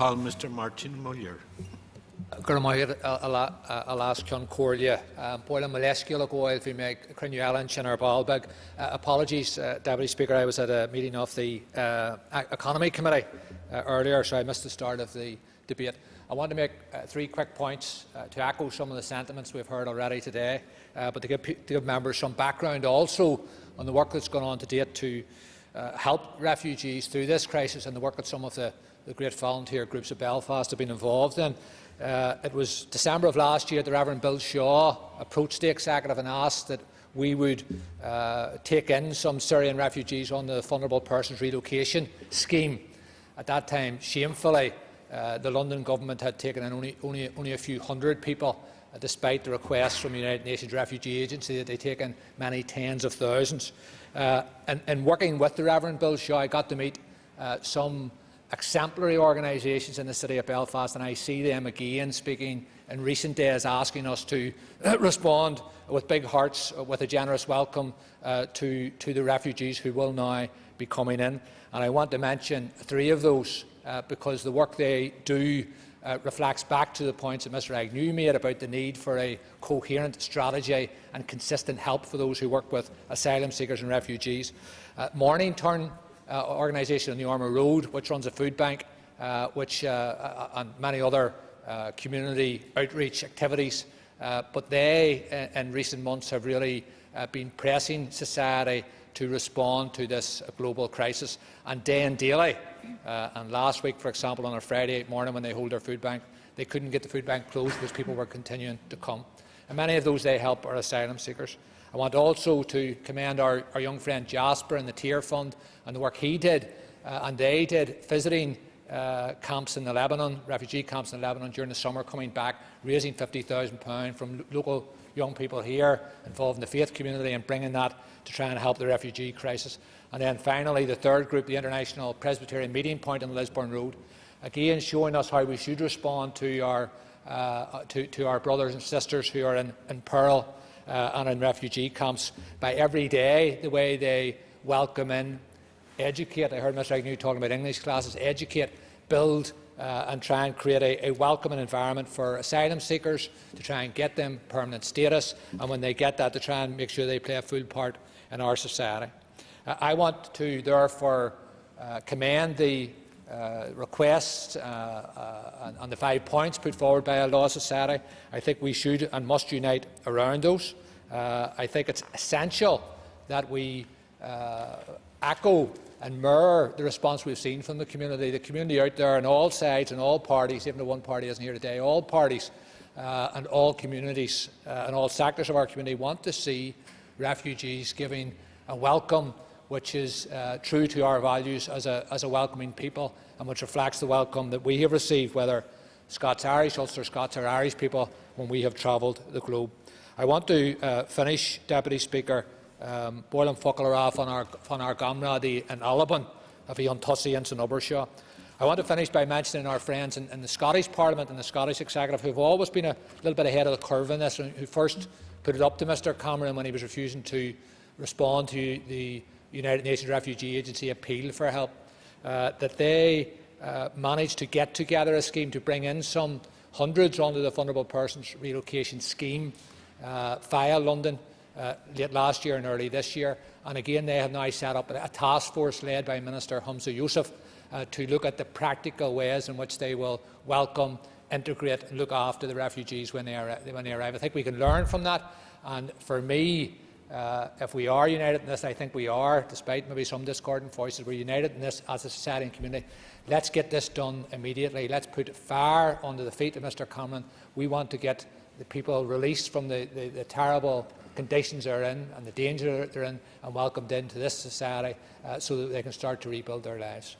call Mr. Martin Muller. Alas Concordia, Boyle Molescula Goyle fi me Crinualan in our Balbeg. Apologies, Deputy Speaker, I was at a meeting of the Economy Committee earlier, so I missed the start of the debate. I want to make 3 quick points to echo some of the sentiments we've heard already today, but to give members some background also on the work that's gone on to date to help refugees through this crisis and the work that some of the great volunteer groups of Belfast have been involved in. It was December of last year that the Reverend Bill Shaw approached the Executive and asked that we would take in some Syrian refugees on the Vulnerable Persons Relocation Scheme. At that time, shamefully, the London Government had taken in only a few hundred people, despite the requests from the United Nations Refugee Agency that they take in many tens of thousands. And working with the Reverend Bill Shaw, I got to meet some exemplary organisations in the city of Belfast, and I see them again speaking in recent days, asking us to respond with big hearts, with a generous welcome to the refugees who will now be coming in. And I want to mention 3 of those because the work they do reflects back to the points that Mr Agnew made about the need for a coherent strategy and consistent help for those who work with asylum seekers and refugees. Morning Turn organisation on the Armour Road, which runs a food bank, and many other community outreach activities. But they, in recent months, have really been pressing society to respond to this global crisis. And day and daily, and last week, for example, on a Friday morning when they hold their food bank, they couldn't get the food bank closed because people were continuing to come. And many of those they help are asylum seekers. I want also to commend our young friend Jasper and the Tier Fund and the work he did and they did visiting camps in Lebanon, refugee camps in Lebanon during the summer, coming back, raising £50,000 from local young people here involved in the faith community and bringing that to try and help the refugee crisis. And then finally, the 3rd group, the International Presbyterian Meeting Point on the Lisburn Road, again showing us how we should respond to our brothers and sisters who are in peril and in refugee camps by every day the way they welcome in, educate. I heard Mr Agnew talking about English classes. Educate, build and try and create a welcoming environment for asylum seekers to try and get them permanent status, and when they get that, to try and make sure they play a full part in our society. I want to therefore commend the requests and the 5 points put forward by a Law Society. I think we should and must unite around those. I think it's essential that we echo and mirror the response we've seen from the community out there on all sides and all parties, even though one party isn't here today. All parties and all communities and all sectors of our community want to see refugees giving a welcome which is true to our values as a welcoming people, and which reflects the welcome that we have received, whether Scots-Irish, Ulster Scots or Irish people, when we have travelled the globe. I want to finish, Deputy Speaker, Boilen Fuckler on our Gamradi in Alban, of the Untussians and Ubershaw. I want to finish by mentioning our friends in the Scottish Parliament and the Scottish Executive, who have always been a little bit ahead of the curve in this, and who first put it up to Mr Cameron when he was refusing to respond to the United Nations Refugee Agency appeal for help, that they managed to get together a scheme to bring in some hundreds onto the Vulnerable Persons Relocation Scheme via London late last year and early this year. And again, they have now set up a task force led by Minister Humza Yousaf to look at the practical ways in which they will welcome, integrate and look after the refugees when they arrive. I think we can learn from that, and for me, if we are united in this, I think we are, despite maybe some discordant voices, we're united in this as a society and community. Let's get this done immediately. Let's put fire under the feet of Mr Cameron. We want to get the people released from the terrible conditions they're in and the danger they're in, and welcomed into this society so that they can start to rebuild their lives.